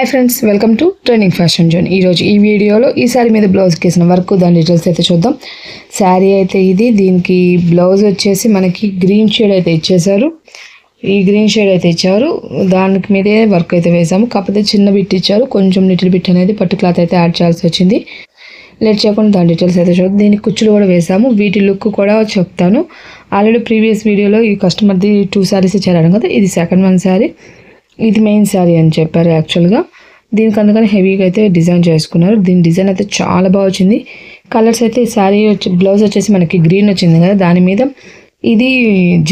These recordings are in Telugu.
Hi friends, welcome to trending fashion zone. ఈరోజు ఈ వీడియోలో ఈ శారీ మీద బ్లౌజ్ కేసిన వర్క్ దాని డీటెయిల్స్ అయితే చూద్దాం. శారీ అయితే ఇది, దీనికి బ్లౌజ్ వచ్చేసి మనకి గ్రీన్ షేడ్ అయితే ఇచ్చేసారు. ఈ గ్రీన్ షేడ్ అయితే ఇచ్చారు, దానికి మీదే వర్క్ అయితే వేసాము. కాకపోతే చిన్న బిట్ ఇచ్చారు, కొంచెం లిటిల్ బిట్ అనేది పట్టు క్లాత్ అయితే యాడ్ చేయాల్సి వచ్చింది. లేట్ చేయకుండా దాని డీటెయిల్స్ అయితే చూద్దాం. దీనికి కుచ్చులు కూడా వేసాము, వీటి లుక్ కూడా చెప్తాను. ఆల్రెడీ ప్రీవియస్ వీడియోలో ఈ కస్టమర్ది 2 శారీస్ ఇచ్చారు కదా, ఇది సెకండ్ వన్ శారీ, ఇది మెయిన్ శారీ అని చెప్పారు. యాక్చువల్గా దీనికి అందుకని హెవీగా అయితే డిజైన్ చేసుకున్నారు. దీని డిజైన్ అయితే చాలా బాగా వచ్చింది. కలర్స్ అయితే శారీ బ్లౌజ్ వచ్చేసి మనకి గ్రీన్ వచ్చింది కదా, దాని మీద ఇది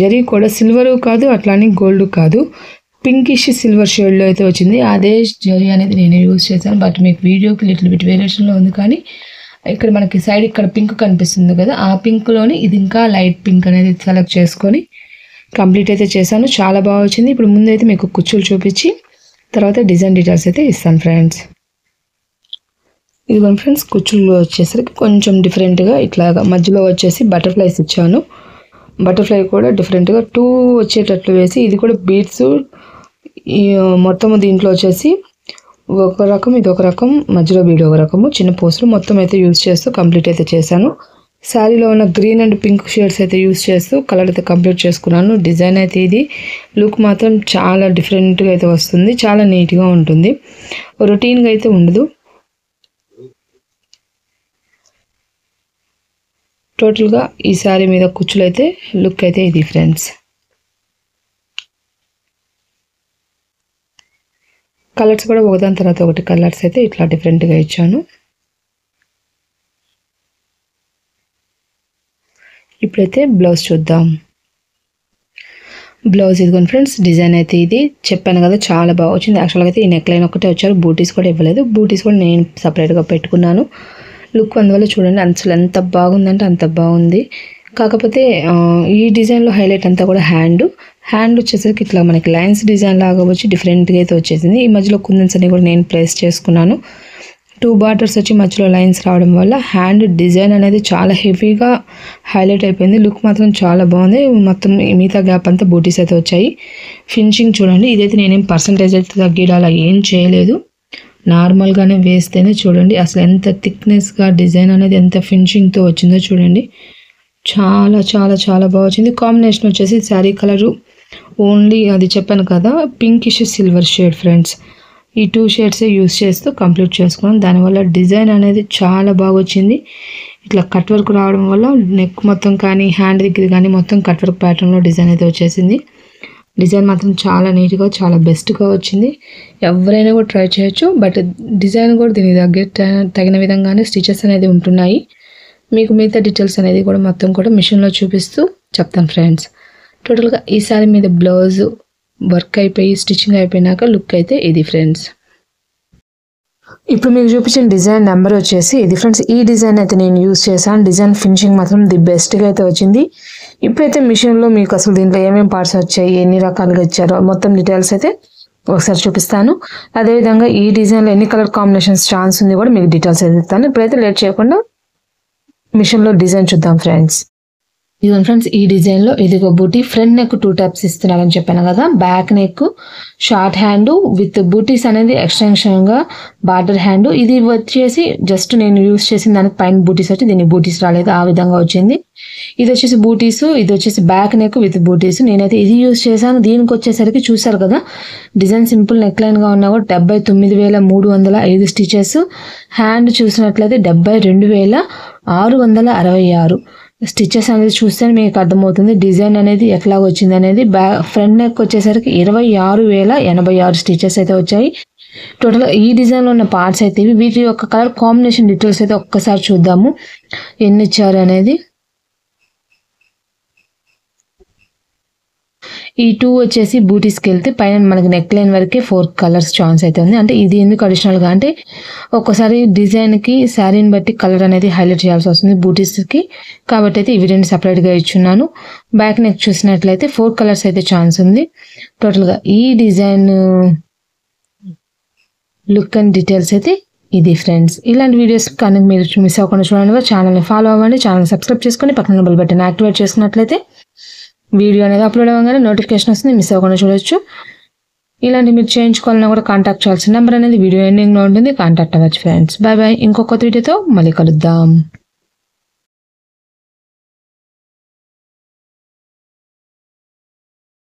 జరీ కూడా సిల్వర్ కాదు, అట్లానే గోల్డ్ కాదు, పింకిష్ సిల్వర్ షేడ్లో అయితే వచ్చింది. అదే జరీ అనేది నేను యూజ్ చేశాను, బట్ మీకు వీడియోకి లిటిల్ బిట్ వేరియేషన్లో ఉంది. కానీ ఇక్కడ మనకి సైడ్ ఇక్కడ పింక్ కనిపిస్తుంది కదా, ఆ పింక్లోని ఇది ఇంకా లైట్ పింక్ అనేది సెలెక్ట్ చేసుకొని కంప్లీట్ అయితే చేశాను. చాలా బాగా వచ్చింది. ఇప్పుడు ముందైతే మీకు కుచ్చులు చూపించి తర్వాత డిజైన్ డీటెయిల్స్ అయితే ఇస్తాను ఫ్రెండ్స్. ఇదిగోండి ఫ్రెండ్స్, కుచ్చులు వచ్చేసరికి కొంచెం డిఫరెంట్గా ఇట్లాగా మధ్యలో వచ్చేసి బటర్ఫ్లైస్ ఇచ్చాను. బటర్ఫ్లై కూడా డిఫరెంట్గా 2 వచ్చేటట్లు వేసి, ఇది కూడా బీడ్స్ మొత్తం దీంట్లో వచ్చేసి ఒక రకం, ఇది ఒక రకం, మధ్యలో బీడ్ ఒక రకము, చిన్న పోస్టులు మొత్తం అయితే యూజ్ చేస్తూ కంప్లీట్ అయితే చేశాను. శారీలో ఉన్న గ్రీన్ అండ్ పింక్ షేడ్స్ అయితే యూజ్ చేస్తూ కలర్ అయితే కంప్లీట్ చేసుకున్నాను. డిజైన్ అయితే ఇది, లుక్ మాత్రం చాలా డిఫరెంట్గా అయితే వస్తుంది, చాలా నీట్గా ఉంటుంది, రొటీన్గా అయితే ఉండదు. టోటల్గా ఈ శారీ మీద కుచ్చులు అయితే లుక్ అయితే ఇది ఫ్రెండ్స్. కలర్స్ కూడా ఒకదాని తర్వాత ఒకటి కలర్స్ అయితే ఇట్లా డిఫరెంట్గా ఇచ్చాను. ఇప్పుడైతే బ్లౌజ్ చూద్దాం. బ్లౌజ్ ఇదిగోండి ఫ్రెండ్స్, డిజైన్ అయితే ఇది చెప్పాను కదా, చాలా బాగా వచ్చింది. యాక్చువల్గా అయితే ఈ నెక్ లైన్ ఒకటే వచ్చారు, బూటీస్ కూడా ఇవ్వలేదు. బూటీస్ కూడా నేను సపరేట్గా పెట్టుకున్నాను. లుక్ అందువల్ల చూడండి అసలు ఎంత బాగుందంటే అంత బాగుంది. కాకపోతే ఈ డిజైన్లో హైలైట్ అంతా కూడా హ్యాండ్ వచ్చేసరికి ఇట్లా మనకి లైన్స్ డిజైన్ లాగా వచ్చి డిఫరెంట్గా అయితే వచ్చేసింది. ఈ మధ్యలో కుందన్స్ అన్ని కూడా నేను ప్లేస్ చేసుకున్నాను. 2 బార్డర్స్ వచ్చి మధ్యలో లైన్స్ రావడం వల్ల హ్యాండ్ డిజైన్ అనేది చాలా హెవీగా హైలైట్ అయిపోయింది. లుక్ మాత్రం చాలా బాగుంది. మొత్తం మిగతా గ్యాప్ అంతా బూటీస్ అయితే వచ్చాయి. ఫినిషింగ్ చూడండి, ఇదైతే నేనేం పర్సంటేజ్ అయితే తగ్గేలా అలా ఏం చేయలేదు, నార్మల్గానే వేస్తేనే చూడండి అసలు ఎంత థిక్నెస్గా డిజైన్ అనేది ఎంత ఫినిషింగ్తో వచ్చిందో చూడండి. చాలా చాలా చాలా బాగా వచ్చింది. కాంబినేషన్ వచ్చేసి శారీ కలరు ఓన్లీ అది చెప్పాను కదా, పింకిష్ సిల్వర్ షేడ్ ఫ్రెండ్స్. ఈ 2 షేడ్సే యూస్ చేస్తూ కంప్లీట్ చేసుకున్నాను. దానివల్ల డిజైన్ అనేది చాలా బాగా వచ్చింది. ఇట్లా కట్ వర్క్ రావడం వల్ల నెక్ మొత్తం కానీ హ్యాండ్ దగ్గర కానీ మొత్తం కట్ వర్క్ ప్యాటర్న్లో డిజైన్ అయితే వచ్చేసింది. డిజైన్ మాత్రం చాలా నీట్గా చాలా బెస్ట్గా వచ్చింది. ఎవరైనా కూడా ట్రై చేయొచ్చు, బట్ డిజైన్ కూడా దీనికి తగిన విధంగానే స్టిచెస్ అనేది ఉంటున్నాయి. మీకు మిగతా డీటెయిల్స్ అనేది కూడా మొత్తం కూడా మిషన్లో చూపిస్తూ చెప్తాను ఫ్రెండ్స్. టోటల్గా ఈ సారీ మీద బ్లౌజ్ వర్క్ అయిపోయి స్టిచ్చింగ్ అయిపోయినాక లుక్ అయితే ఇది ఫ్రెండ్స్. ఇప్పుడు మీకు చూపించిన డిజైన్ నెంబర్ వచ్చేసి ఇది ఫ్రెండ్స్. ఈ డిజైన్ అయితే నేను యూజ్ చేశాను. డిజైన్ ఫినిషింగ్ మాత్రం ది బెస్ట్గా అయితే వచ్చింది. ఇప్పుడైతే మిషన్లో మీకు అసలు దీంట్లో ఏమేమి పార్ట్స్ వచ్చాయి, ఎన్ని రకాలుగా ఇచ్చారో మొత్తం డీటెయిల్స్ అయితే ఒకసారి చూపిస్తాను. అదేవిధంగా ఈ డిజైన్లో ఎన్ని కలర్ కాంబినేషన్స్ ఛాన్స్ ఉంది కూడా మీకు డీటెయిల్స్ అయితే ఇస్తాను. ఇప్పుడైతే లేట్ చేయకుండా మిషన్లో డిజైన్ చూద్దాం ఫ్రెండ్స్. ఇదిగోండి ఫ్రెండ్స్, ఈ డిజైన్లో ఇదిగో బూటీ ఫ్రంట్ నెక్ 2 టైప్స్ ఇస్తున్నారని చెప్పాను కదా. Back neck short hand with booties అనేది ఎక్స్టెన్షన్గా బార్డర్ హ్యాండ్. ఇది వచ్చేసి జస్ట్ నేను యూస్ చేసిన దానికి పైన బూటీస్ వచ్చి దీనికి బూటీస్ రాలేదు, ఆ విధంగా వచ్చింది. ఇది వచ్చేసి బూటీస్, ఇది వచ్చేసి బ్యాక్ నెక్ విత్ బూటీస్. నేనైతే ఇది యూస్ చేశాను. దీనికి వచ్చేసరికి చూసారు కదా, డిజైన్ సింపుల్ నెక్ లైన్గా ఉన్నా కూడా 79,305 స్టిచెస్. హ్యాండ్ చూసినట్లయితే 72,666 స్టిచెస్ అనేది చూస్తే మీకు అర్థమవుతుంది డిజైన్ అనేది ఎట్లా వచ్చింది అనేది. ఫ్రంట్ నెక్ వచ్చేసరికి 26,086 స్టిచెస్ అయితే వచ్చాయి. టోటల్ ఈ డిజైన్లో ఉన్న పార్ట్స్ అయితే ఇవి. వీటి యొక్క కలర్ కాంబినేషన్ డీటెయిల్స్ అయితే ఒక్కసారి చూద్దాము ఎన్ని ఇచ్చారు అనేది. ఈ 2 వచ్చేసి బూటీస్కి వెళ్తే పైన మనకి నెక్ లైన్ వరకే 4 కలర్స్ ఛాన్స్ అయితే ఉంది. అంటే ఇది ఎందుకు అడిషనల్గా అంటే ఒక్కోసారి డిజైన్కి శారీని బట్టి కలర్ అనేది హైలైట్ చేయాల్సి వస్తుంది బూటీస్కి, కాబట్టి అయితే ఇవి 2 సపరేట్గా ఇచ్చున్నాను. బ్యాక్ నెక్ చూసినట్లయితే 4 కలర్స్ అయితే ఛాన్స్ ఉంది. టోటల్గా ఈ డిజైన్ లుక్ అండ్ డీటెయిల్స్ అయితే ఇది ఫ్రెండ్స్. ఇలాంటి వీడియోస్ కనుక మీరు మిస్ అవ్వకుండా చూడండి, ఛానల్ని ఫాలో అవ్వండి, ఛానల్ సబ్స్క్రైబ్ చేసుకొని పక్కన బెల్ బటన్ యాక్టివేట్ చేసుకున్నట్లయితే వీడియో అనేది అప్లోడ్ అవ్వగానే నోటిఫికేషన్ వస్తుంది, మిస్ అవ్వకుండా చూడొచ్చు. ఇలాంటి మీరు చేయించుకోవాలన్నా కూడా కాంటాక్ట్ చేయాల్సిన నెంబర్ అనేది వీడియో ఎండింగ్లో ఉంటుంది. కాంటాక్ట్ అవ్వచ్చు ఫ్రెండ్స్. Bye bye. ఇంకొక వీడియోతో మళ్ళీ కలుద్దాం.